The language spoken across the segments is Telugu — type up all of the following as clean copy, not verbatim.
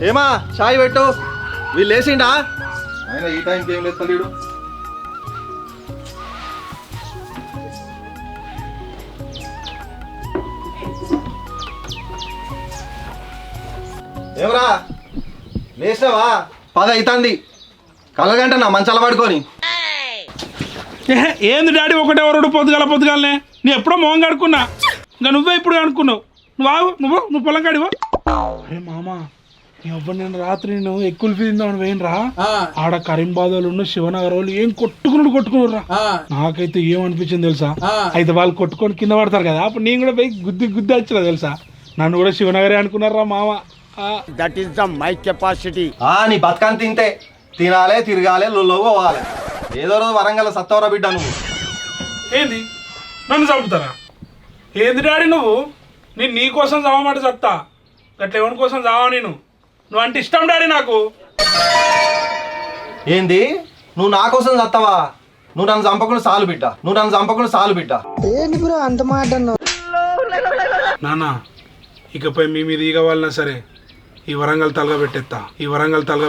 ఏమా చాయ్ పెట్టు. వీళ్ళు లేచిండా? ఆయన ఈ టైంకి ఏం లేస్తాడు వీడు. ఏమరా లేచినావా? 10 అవుతుంది. కలగంట నా మంచాల పడుకొని. ఏంది డాడీ ఒకటే వరుడు పొద్దుగాలనే నేను ఎప్పుడో మొహం కడుక్కున్నా, ఇంకా నువ్వే ఇప్పుడు అనుకున్నావు. నువ్వు పొలం కాడివా? అరే మామ నేను రాత్రి నేను ఎక్కువ తిందామని పోయినరా, ఆడ కరీంబాదోళ్ళు శివనగర్ వాళ్ళు ఏం కొట్టుకున్నారా. నాకైతే ఏమనిపించింది తెలుసా, అయితే వాళ్ళు కొట్టుకొని కింద పడతారు కదా, అప్పుడు నేను కూడా పోయి గుద్ది వచ్చినా తెలుసా. నన్ను కూడా శివనగరే అనుకున్నారా మామ. That is the my capacity. నీ బతకాన్ని తింటే తినాలే, తిరగాలే, పోవాలి. ఏదో రోజు వరంగల్ సత్తవరా బిడ్డ నువ్వు. ఏంది నన్ను చంపుతారా? ఏంది డాడీ నువ్వు? నేను నీ కోసం చదవమాట చత్తా, గట్ల ఎవరి కోసం చదవా? నువ్వు అంటే ఇష్టం డాడీ నాకు. ఏంది నువ్వు నా కోసం చస్తావా? నువ్వు నన్ను చంపకుండా చాలు బిడ్డ. ఏంటి బ్రో అంత మాట అన్నావు? నాన్న ఇకపై మీ మీద ఈగ వాళ్ళనా సరే ఈ వరంగల్ తలగా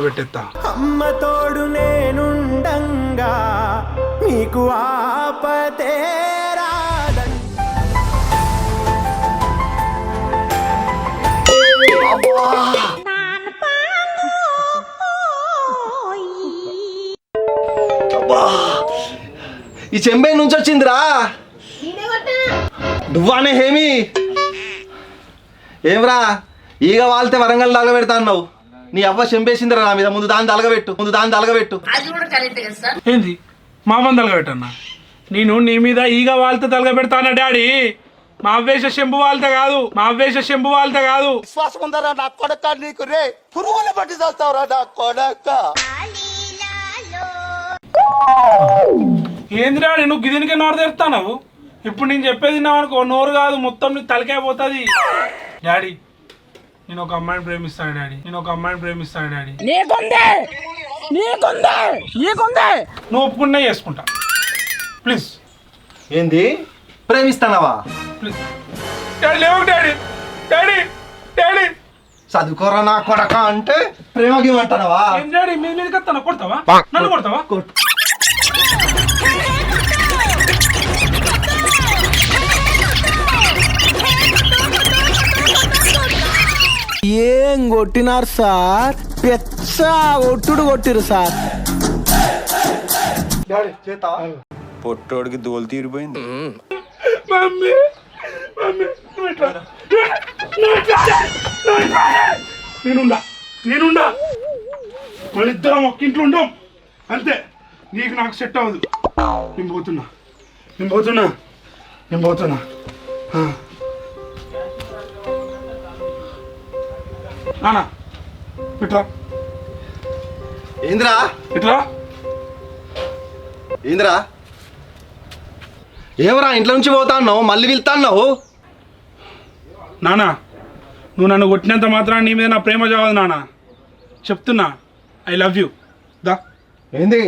పెట్టేస్తా. అమ్మ తోడు నేనుండంగా నీకు ఆపతే ఈ చెంబై నుంచి వచ్చిందిరా. నువ్వానే హేమి ఏమ్రా ఈగ వాళ్తే వరంగల్ తలగబెడతా అన్నావు. నీ అవ్వ చెంపేసిందిరా నా మీద. ముందు దాన్ని తలగబెట్టు. ఏంది మా బంద్ తలగబెట్టన్నా? నేను నీ మీద ఈగ వాళ్తే తలగబెడతానా డాడీ? మా అవ్వేష శంభు వాళ్తే కాదు. విశ్వాసం ఉందరా నా కొడక నీకు? రే పురుగుల పట్టి చేస్తావురా నా కొడక. ఏంది డాడీ నువ్వు గిదినికే నోరు తెరుస్తావు? ఇప్పుడు నేను చెప్పేది విన్నావనుకో, నోరు కాదు మొత్తం నీ తలకాయ పోతుంది. డాడీ నేను ఒక అమ్మాయిని ప్రేమిస్తాను డాడీ. నువ్వు ఒప్పుకున్నా చేసుకుంటా ప్లీజ్. ఏంది ప్రేమిస్తానవా? ప్లీజ్ డాడీ లేవు డాడీ. చదువుకోరా నా కొడక అంటే ప్రేమగిమంటానవా? ఏం డాడీ మీద కత్తాను, కొడతావా? నన్ను కొడతావా? ఏం కొట్టినారు సార్? పెచ్చ ఒట్టుడు కొట్టిరు సార్. డాడీ చేతా పొట్టోడికి దోలు తీరిపోయింది. మమ్మీ నేనుండా వాళ్ళిద్దరం ఒక్క ఇంట్లో ఉండం అంతే. నీకు నాకు సెట్ అవ్వదు. నేను పోతున్నా. నానా ఇట్రా. ఏందిరా ఏమరా ఇంట్లో నుంచి పోతా అన్నావు, మళ్ళీ వెళ్తా అన్నావు. నానా నువ్వు నన్ను కొట్టినంత మాత్రం నీ మీద నా ప్రేమ చావదు నానా. చెప్తున్నా ఐ లవ్ యూ. దా ఏంది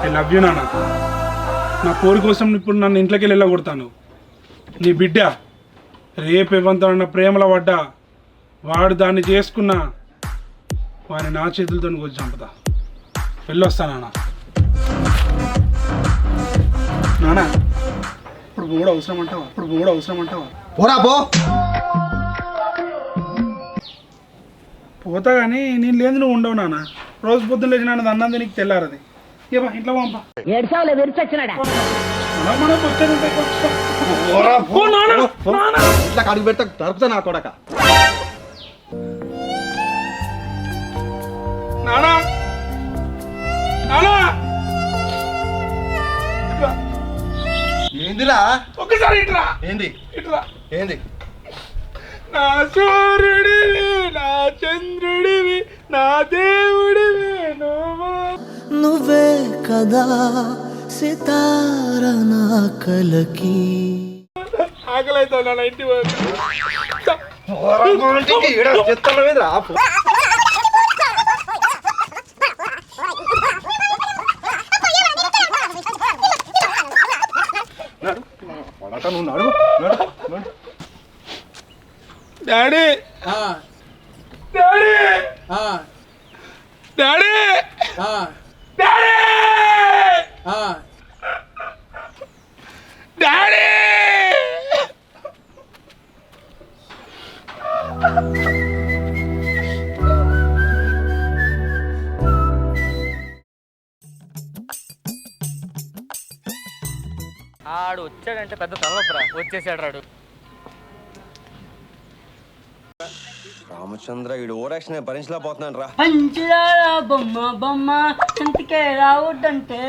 ఐ లవ్ యూ నానా. నా కోరి కోసం ఇప్పుడు నన్ను ఇంట్లోకి వెళ్ళగొడతాను. నీ బిడ్డ రేపు ఇవ్వంతా ప్రేమలో పడ్డా, వాడు దాన్ని చేసుకున్నా వాడిని నా చేతులతో వచ్చి చంపుతా. వెళ్ళొస్తా నానా. ఇప్పుడు మూడు అవసరం అంటావా? పోరా పో. పోతా కానీ నేను లేదు నువ్వు ఉండవు నాన్న. రోజు పొద్దున్న లేచి నాన్న అన్నది నీకు తెల్లారది. ఏమా ఇంట్లో పంపా. ఇట్లా కడుగు పెడతా దొరుకుతా నా కొడక. ఏందిరా? ఒకసారి ఇట్రా ఏంది ఇట్రా. ఏంది? నా సూర్యుడివి నా చంద్రుడివి నా దేవుడివి నువ్వే కదా సితార నా కలకి. ఆకలైతే నా ఇంటి నువ్వు నడు daddy daddy daddy daddy daddy ఆడు వచ్చాడంటే పెద్ద తలనొప్పరా. వచ్చేసాడు రాడు. రామచంద్ర ఈడు ఓరాక్షన్ భరించలేకపోతున్నాను రా. పంచిరారా బొమ్మ బొమ్మ ఇంటికే రావద్దంటే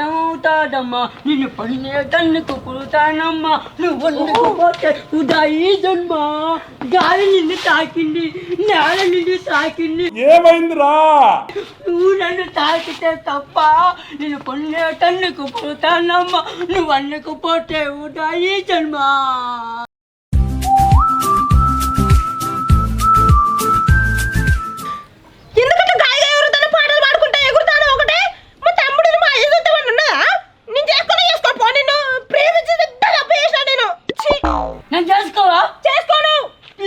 ఏమవుతాడమ్మా, నిన్ను పడినే తన్నుకు పుడతానమ్మా, నువ్వు వండుకుపోతే ఉదాయి జన్మ. గాలి నిన్ను తాకింది, నేల నిన్ను తాకింది, ఏమైందిరా? నువ్వు నన్ను తాకితే తప్ప నిన్ను పడినే తన్నుకు పుడతానమ్మా, నువ్వు వండుకుపోతే ఉదాయి జన్మ. ఎందుకంటే గాయగా ఎగురుతాను, పాటలు పాడుకుంటా ఎగురుతాను ఒకటే. మా తమ్ముడిని మా అయ్య చూద్దామని ఉన్నదా? నేను చేసుకోపో. నిన్ను ప్రేమించి పెద్ద తప్పు చేసినా నేను. నేను చేసుకోవా? చేసుకోను.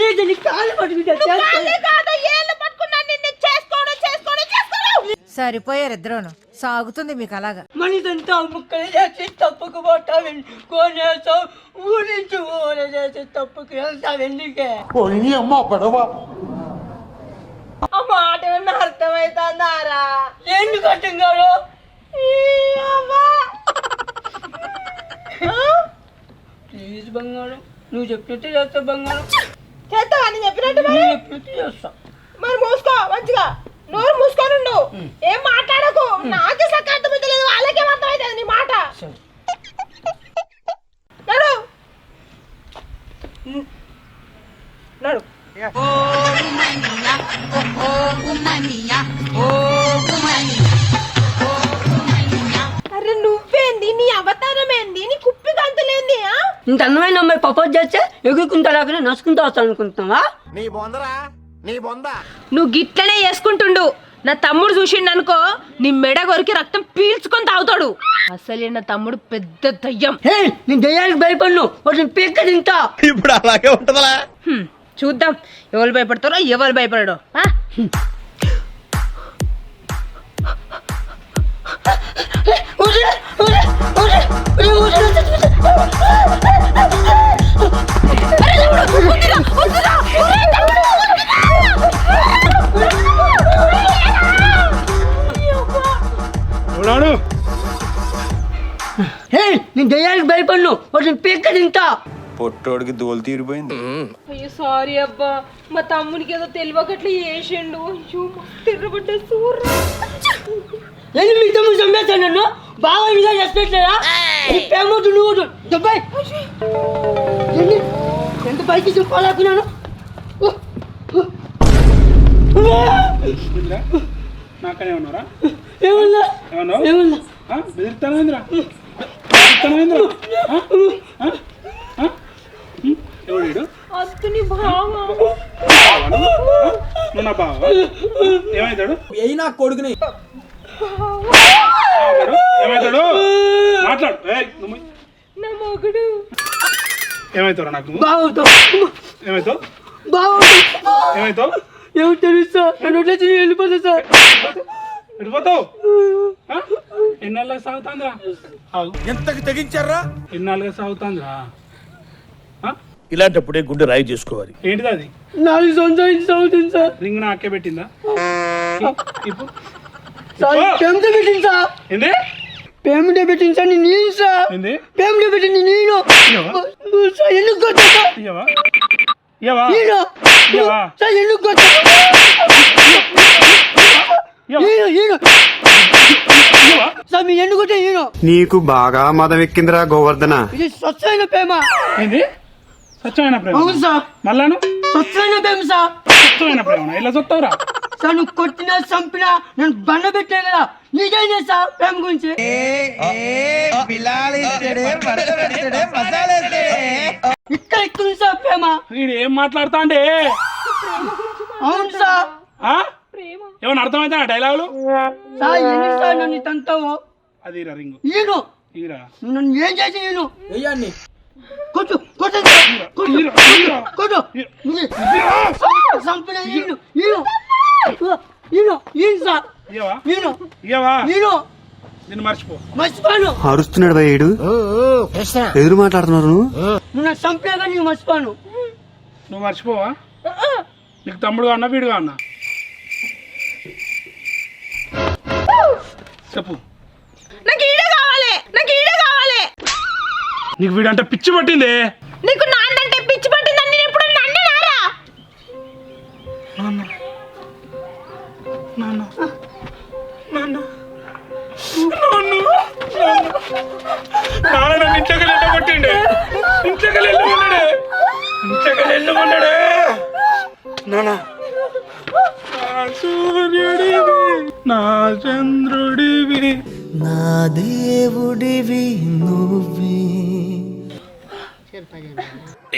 లేదు నీ కాళ్ళు పట్టుకుంటా. కాదు ఏళ్ళు పట్టుకున్నా నిన్ను చేసుకోను. సరిపోయారు ఇద్దరును. సాగుతుంది మీకు అలాగా. మనిదంతా ముక్కలు చేసి తప్పుకు పోతావు, కొనేసావు ఊరించి ఊర చేసి తప్పుకు వెళ్తావు. ఎందుకే ఆ మాట ఏమన్నా అర్థమవుతుందారా? ఎందుకు అర్థం కాదు? ప్లీజ్ బంగారం, నువ్వు చెప్పినట్టు చేస్తా బంగారం. చేస్తావా నేను చెప్పినట్టు? నువ్వు చెప్పినట్టు చేస్తా. మరి మూసుకో మంచిగా, నోరు మూసుకొని ఉండు, ఏం మాట్లాడకు. నాకే సక్క అర్థమవుతలేదు, వాళ్ళకేం అర్థమవుతుంది నీ మాట. నడు నడు. అరే నువ్వేంది, నీ అవతారం ఏంది, నీ కుప్పి గంతులేంది? ఇంత అందమైన అమ్మాయి ప్రపోజ్ చేస్తే ఎగురుకుంటా లేకుండా నడుచుకుంటూ వస్తాను అనుకుంటున్నావా? నీ బొందరా నీ బొంద. నువ్వు గిట్లనే చేసుకుంటుండు. నా తమ్ముడు చూసిండు అనుకో, నీ మెడ కొరికి రక్తం పీల్చుకొని తాగుతాడు. అసలే నా తమ్ముడు పెద్ద దయ్యం. నేను దయ్యానికి భయపడ్ను, వాటిని పీక్క తింటా. ఇప్పుడు అలాగే ఉంటదా? చూద్దాం ఎవరు భయపడతారో ఎవరు భయపడో. నేను దయ్యానికి భయపడ్ను, వాటిని పీక్క తింటా. పొట్టోడికి దోలు తీరిపోయింది. అయ్యో సారీ అబ్బా, మా తమ్మునికి ఏదో తెలియకట్లా చేసిండు. అయ్యో తిరగబడ్డా సూర్ర. నేను మీ తమ్ముడు చంపేస్తాను, నన్ను బాగా ఇంకా చేసినట్లేదా? ప్రేమతో నువ్వు డబ్బాయి ఎంత పైకి చెప్పాలనుకున్నాను. నాకనే ఉన్నారా? ఏమన్నా ఏమన్నా ఏమన్నా బెదిరిస్తానేంద్రా? ఎవడు? అత్తుని బావ. నువ్వు నా బావ? ఏమైతాడు? ఏమైతాడు? మాట్లాడు. నా మొగుడు. ఏమైతావు నాకు? బావుతో ఏమైతావు? బావుతో ఏమైతావు? ఏమో తెలుసు సార్, నన్ను వచ్చి వెళ్ళిపోతా సార్. వెళ్ళిపోతావు? ఎన్నాళ్ళగా సాగుతాందిరా? ఎంతకు తెగించారా? ఎన్నాళ్ళుగా సాగుతాందిరా? ఇలాంటప్పుడే గుండె రాయి చేసుకోవాలి. ఏంటిది అది? 4 సంవత్సరాలు అవుతుంది సార్. రింగ్ నా అక్కే పెట్టిందా? ఇప్పుడు సార్ పేమెంట్ పెట్టింది సార్. ఏంది? పేమెంట్ పెట్టింది సార్. నేను సార్ ఏంది? పేమెంట్ పెట్టింది నేను సార్. ఎందుకు కొట్టా సార్? ఇయ్యవా? ఇయ్యవా? నేను ఇయ్యవా? సార్ ఎందుకు కొట్టా? ఇయ్యవా? నేను సార్ మీ ఎన్నుకుంటే నేను నీకు బాగా మదం ఎక్కిందిరా గోవర్ధన. ఇది స్వచ్ఛమైన ప్రేమ. ఏంది స్వచ్ఛమైన ప్రేమ? అవును సార్, మళ్ళాను స్వచ్ఛమైన ప్రేమ సార్. స్వచ్ఛమైన ప్రేమ ఇలా చెప్తావురా? సార్ నువ్వు కొట్టినా చంపినా నేను బండ పెట్టే కదా, నీకేం సార్ ప్రేమ గురించి? ఇక్కడ ఎక్కువ సార్ ప్రేమ. వీడు ఏం మాట్లాడతా అంటే? అవును సార్. ఏమన్నా అర్థమైతే డైలాగులు? సార్ ఎన్నిసార్లు నన్ను తంతావో అది రింగు ఈను ఈరా నన్ను ఏం చేసి నేను వెయ్యాన్ని కొట్టు కొట్టు కొట్టు చంపిన ఈను ఈను ఈను ఈను సార్ ఇయ్యవా ఈను ఇయ్యవా? ఈను నిన్ను మర్చిపో. మర్చిపోను. అరుస్తున్నాడు భయ్యుడు. ఎదురు మాట్లాడుతున్నారు. నువ్వు నాకు చంపినాక నీకు మర్చిపోను. నువ్వు మర్చిపోవా? నీకు తమ్ముడుగా అన్నా వీడుగా అన్నా? చెప్పు. నాకు ఈడే కావాలి, నాకు ఈడే కావాలి. నీకు వీడంటే పిచ్చి పట్టింది. నీకు నాన్నంటే పిచ్చి పట్టిందని నేను ఎప్పుడు నన్ననారా? నాన్న నాన్న నాన్న నాన్న నన్ను ఇంట్లోకి వెళ్ళగొట్టిండే. ఇంట్లోకి వెళ్ళమన్నాడే. ఇంట్లోకి వెళ్ళమన్నాడే. నాన్న నా సూర్యుడివి నా చంద్రుడివి నా దేవుడివి నువ్వే.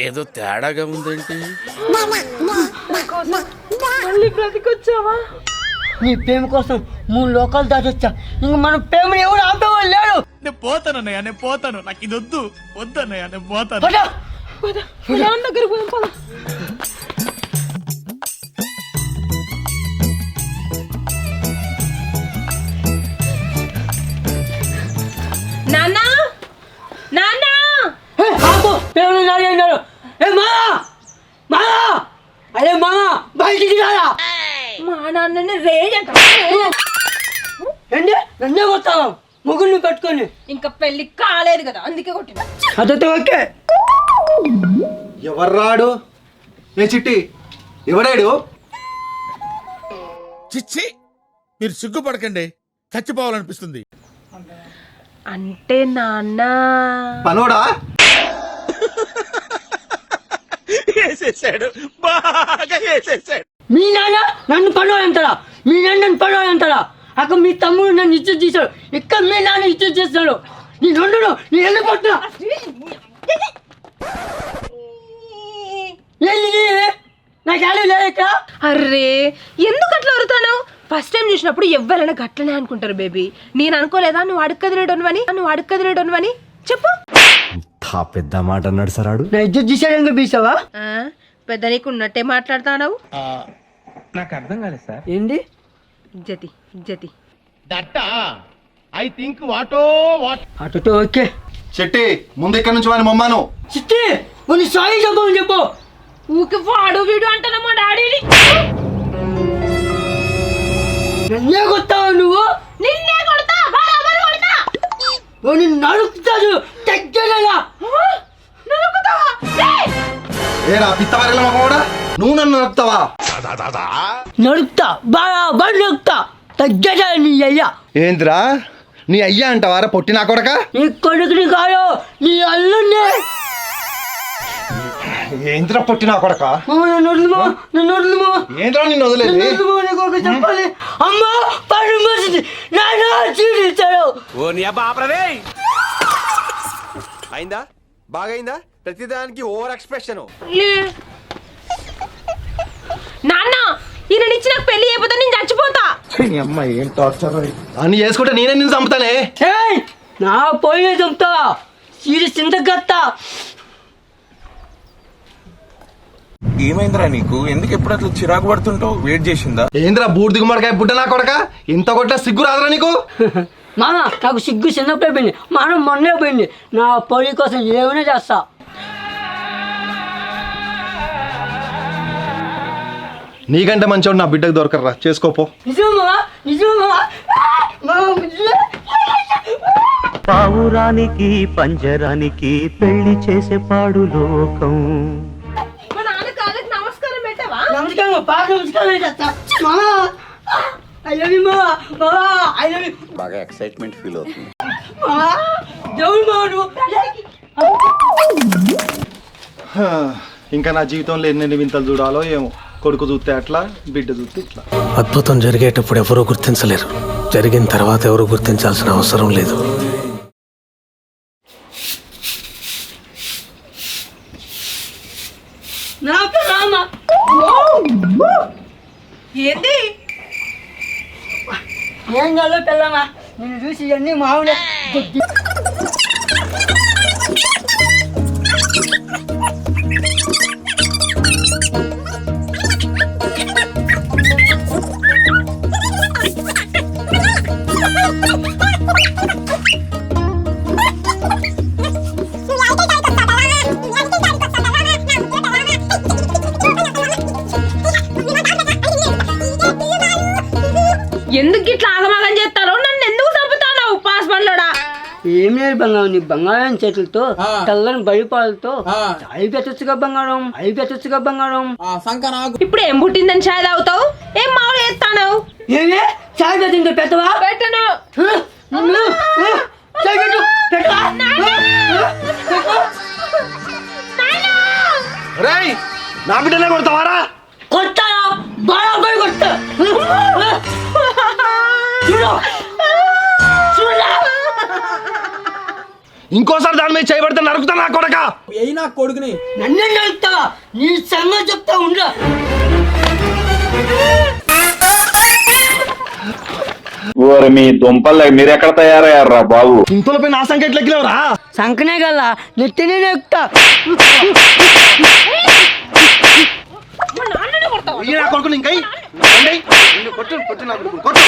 ఏదో తేడాగా ఉందేంటి? మళ్ళీ బ్రతికొచ్చావా? నీ ప్రేమ కోసం 3 లోకాలు దాటొచ్చా. ఇంక మన ప్రేమని ఎవరు ఆపేవాళ్ళు లేరు. నేను పోతానన్నయ్య, నేను పోతాను. నాకు ఇది వద్దు వద్దన్నయ్య, నేను పోతాను. పద. నాన్న దగ్గరికి పోదాం పద. నాన్న నాన్న ఆపు, ప్రేమలో నాదే అన్నారు. ఏ మామా మామా, అరే మామా బయటికి రారా. మా నాన్నని రేజంట. ఏంటి నన్నే కొట్టావు ముగ్గురిని పెట్టుకొని? ఇంకా పెళ్లి కాలేదు కదా అందుకే కొట్టిన. అదైతే ఓకే. ఎవర్రాడు? ఏ చిట్టి ఎవడాడు? చిచ్చి, మీరు సిగ్గుపడకండి, చచ్చిపోవాలనిపిస్తుంది. అంటే నాన్న పనోడా? వేసేసాడు, బాగా వేసేసాడు. మీ నాన్న నన్ను పడవాలంటారా? మీ నాన్న నన్ను పడవాలంటారా? అక్కడ మీ తమ్ముడు నన్ను ఇచ్చేది తీశాడు, ఇక్కడ మీ నాన్న ఇచ్చేది చేస్తాడు. నీ రెండు నేను ఎందుకు పట్టినా? నాకు ఆడే లేదు ఇక్కడ. అర్రే ఎందుకు అట్లా వరుతాను? ఫస్ట్ టైం చూసినప్పుడు ఎవరైనా గట్లనే అనుకుంటారు బేబీ. నేను అనుకోలేదా నువ్వు అడుక్కదిరేడోను అని చెప్పు. పెద్ద మాట అన్నాడు సరాడు. నా ఇద్దరు తీసాడు బీసావా? పెద్ద నీకు ఉన్నట్టే మాట్లాడతావు. నాకు అర్థం కాలేదు సార్. ఏంటి ఇజ్జతి అటు ఓకే. చెట్టి ముందు ఇక్కడ నుంచి వాని మొమ్మాను. చిట్టి కొన్ని సాయి చెప్పని చెప్పు. ఊకి వాడు వీడు అంటానా మా డాడీని. నన్నే కొడతావా నువ్వు? నిన్నే కొడతా, బరాబర్ కొడతా. నేను నడుపుతాను తగ్గలేదా? నరుకుతావా? ఏరా పిత్తవారిలో కూడా నువ్వు నన్ను నడుపుతావా? నడుపుతా బరాబర్ నడుపుతా. తగ్గదా నీ అయ్యా? ఏంద్రా నీ అయ్యా అంటావారా పొట్టి నా కొడక? నీ కొడుకుని కాదు నీ అల్లున్నే. ఏంద్రా పొట్టి నా కొడక? నన్ను వదులుమా. ఏంద్రా నిన్ను వదిలేదు? చెప్పాలి అమ్మా పని మనిషి నాన్న చూపించాడు. ఓ నీ అబ్బా ఆపరదే. అయిందా? బాగైందా? ప్రతిదానికి ఓవర్ ఎక్స్ప్రెషన్. నాన్న ఈయన ఇచ్చి నాకు పెళ్లి అయిపోతా, నేను చచ్చిపోతా. అన్ని చేసుకుంటే నేనే నిన్ను చంపుతానే. నా పోయిన చంపుతా సీరియస్ చింతగత్తా. ఏమైందిరా నీకు? ఎందుకు ఎప్పుడు అట్లా చిరాకు పడుతుంటావు? వెయిట్ చేసిందా? ఏంద్రా బూడి దిగుమడికాయ బుట్ట నా కొడక? ఇంత కొట్ట సిగ్గు రాదురా నీకు? మామ నాకు సిగ్గు చిన్నప్పుడే పోయింది, మనం మొన్నే పోయింది. నా పోయి కోసం ఏమైనా చేస్తా. నీకంటే మంచోడు నా బిడ్డకు దొరకరా, చేసుకోపో. నిజమా? పావురానికి పంజరానికి పెళ్లి చేసే పాడు లోకం. మా నాన్న కాళ్ళకి నమస్కారం పెట్టావా? నమస్కారం చేస్తా. ఐ లవ్ యూ మావా మావా ఐ లవ్ యూ బాగా ఎక్సైట్మెంట్ ఫీల్ అవుతుంది. దేవుడు మావా నువ్వు. ఇంకా నా జీవితంలో ఎన్ని వింతలు చూడాలో ఏమో. కొడుకు చూస్తే అట్లా, బిడ్డ చూస్తే ఇట్లా. అద్భుతం జరిగేటప్పుడు ఎవరూ గుర్తించలేరు, జరిగిన తర్వాత ఎవరూ గుర్తించాల్సిన అవసరం లేదు. నా పిల్లమ్మ ఏంది ఏం కాదు పిల్లమ్మ, నేను చూసి ఇవన్నీ మామూలే. ఎందుకు ఇట్లా ఆగమాగం చేస్తారో, నన్ను ఎందుకు చంపుతావు పాస్వర్డ్లోడా? ఏం లేదు బంగారం, నీ బంగారం చేతులతో తెల్లని బడిపాలతో అవి పెట్టచ్చుగా బంగారం, అవి పెట్టచ్చుగా బంగారం. ఇప్పుడు ఏం పుట్టిందని చాయ్ తాగుతావు? ఏం మామూలు చేస్తాను? ఏమే చాయ్ పెట్టింది పెట్టవా? పెట్టను. చాయ్ పెట్టు పెట్టవా? రేయ్, నా బిడ్డనే కొడతావారా? కొట్టారా బాగా పోయి కొట్టా. చూడు చూడా, ఇంకోసారి దాని మీద చేయబడితే నరుకుతా నా కొడక. నన్నే నడుపుతావా? నీ సంగతి చెప్తా ఉండ. మీ దుంపలు మీరు ఎక్కడ తయారయ్యారా బాబు? ఇంతలోపై నా సంఖ్య ఎట్లా ఎక్కిలేవరా? సంకనే గల్లా నెత్తినే ఎక్కుతా. నా కొడుకుని ఇంకా కొట్టు కొట్టు నా కొడుకు కొట్టు.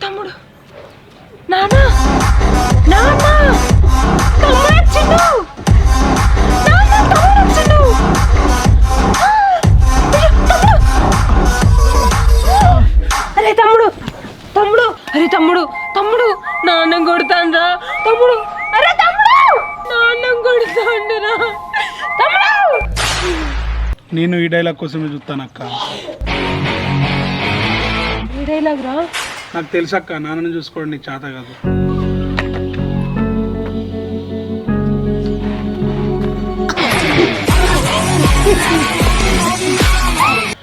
తమ్ముడు, నానా నానా తమ్ముడు వచ్చిండు. నానా తమ్ముడు వచ్చిండు. అరే తమ్ముడు, తమ్ముడు, అరే తమ్ముడు, తమ్ముడు నాన్న కొడతాండ్రా తమ్ముడు. అరే తమ్ముడు, నాన్న కొడతాండ్రా తమ్ముడు. నేను ఈ డైలాగ్ కోసమే చూస్తానక్క. ఈ డైలాగ్ రా? నాకు తెలుసక్క, నాన్నని చూసుకోవడం నీకు చేత కాదు.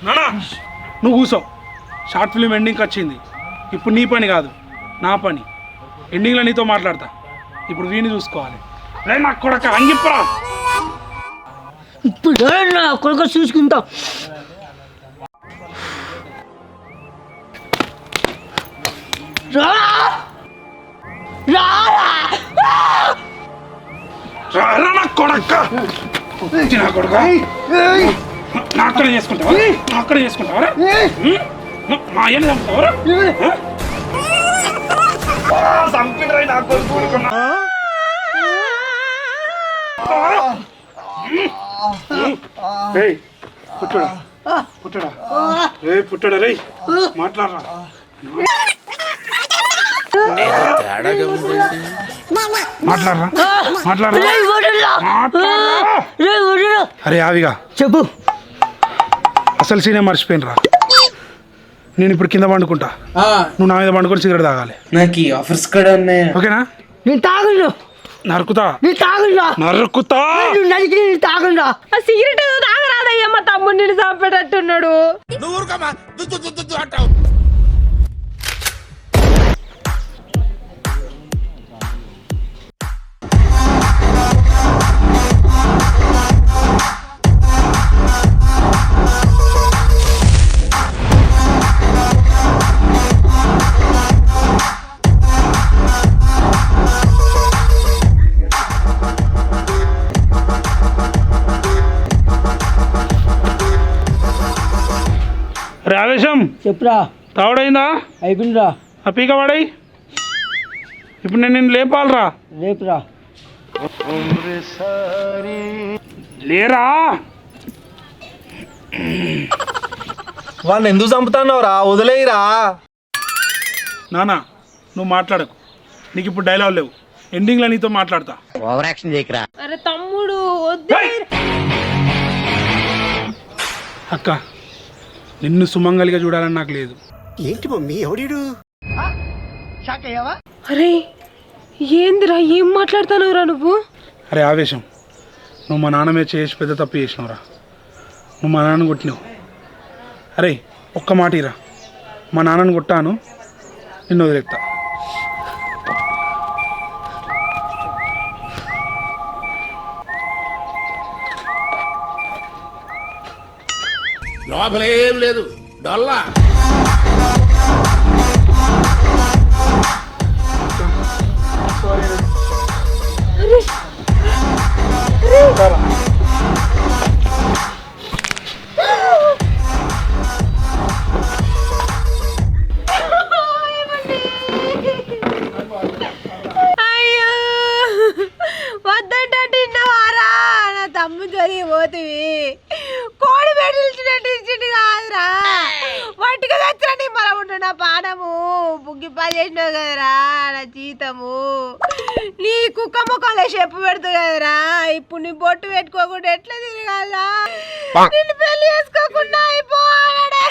నానా నువ్వు కూసో. షార్ట్ ఫిల్మ్ ఎండింగ్కి వచ్చింది. ఇప్పుడు నీ పని కాదు, నా పని. ఎండింగ్లో నీతో మాట్లాడతా. ఇప్పుడు వీణి చూసుకోవాలి. రే నాకు కొడక అంగిప్పురా. ఇప్పుడు నా కొడుకు చూసుకుంటాం. నాక్కడే చేసుకుంటావా? నాక్కడే చేసుకుంటావరా? మా అయ్యని చంపుతావరా? పుట్టడా పుట్టడా రే పుట్టడా రే మాట్లాడరా. మాట్లాడరా మాట్లాడరా. అరే ఆవిగా చెప్పు. అసలు సీనే మర్చిపోయినరా. నేను ఇప్పుడు కింద పండుకుంటా, నువ్వు నా మీద పండుకొని సిగరెట్ తాగాలి. నాకు ఆఫర్స్ కూడా ఉన్నాయి. ఓకేనా? నేను తాగుండు. నరుకుతా. నేను తాగుండా. నరుకుతా. నరికి నేను తాగుండా. ఆ సిగరెట్ తాగరాదయ్యా, మా తమ్ముడు నిన్ను చంపేటట్టున్నాడు. ఆవేశం చెప్పురా. తావుడైందా? అయిపోయిందిరా. ఆ పీక పడై. ఇప్పుడు నేను నిన్ను లేపాలరా. రేపురా. లేరా. వాడిని ఎందుకు చంపుతున్నావు రా? వదిలేయిరా. నానా నువ్వు మాట్లాడకు, నీకు ఇప్పుడు డైలాగ్ లేవు, ఎండింగ్లో నీతో మాట్లాడతా. అరే తమ్ముడు వద్దు. అక్క నిన్ను సుమంగలిగా చూడాలని నాకు లేదు. ఏంటి మమ్మీ ఎవడీడు? అరే ఏందిరా, ఏం మాట్లాడుతున్నావురా నువ్వు? అరే ఆవేశం, నువ్వు మా నాన్న మీద చేసి పెద్ద తప్పు చేసినావురా. నువ్వు మా నాన్న కొట్టినావు. అరే ఒక్క మాట ఇరా, మా నాన్నని కొట్టాను, నిన్ను వదిలేస్తా. లోపలేం లేదు డొల్లా. అయ్యో వద్దంటే తిన్నవారా? నా తమ్ము చదివి పోతివి, కోడి పెట్టినట్టు ఇచ్చింది కాదురా, వట్టుగా తెచ్చినా నీ మన ఉంటు నా పానము బుగ్గి పని చేసినావు కదరా, నా జీతము నీ కుక్క ముఖంలో చెప్పు పెడుతు కదరా. ఇప్పుడు నీ బొట్టు పెట్టుకోకుండా ఎట్లా తిరగాలా? నిన్ను పెళ్లి చేసుకోకుండా అయిపోవాలడే.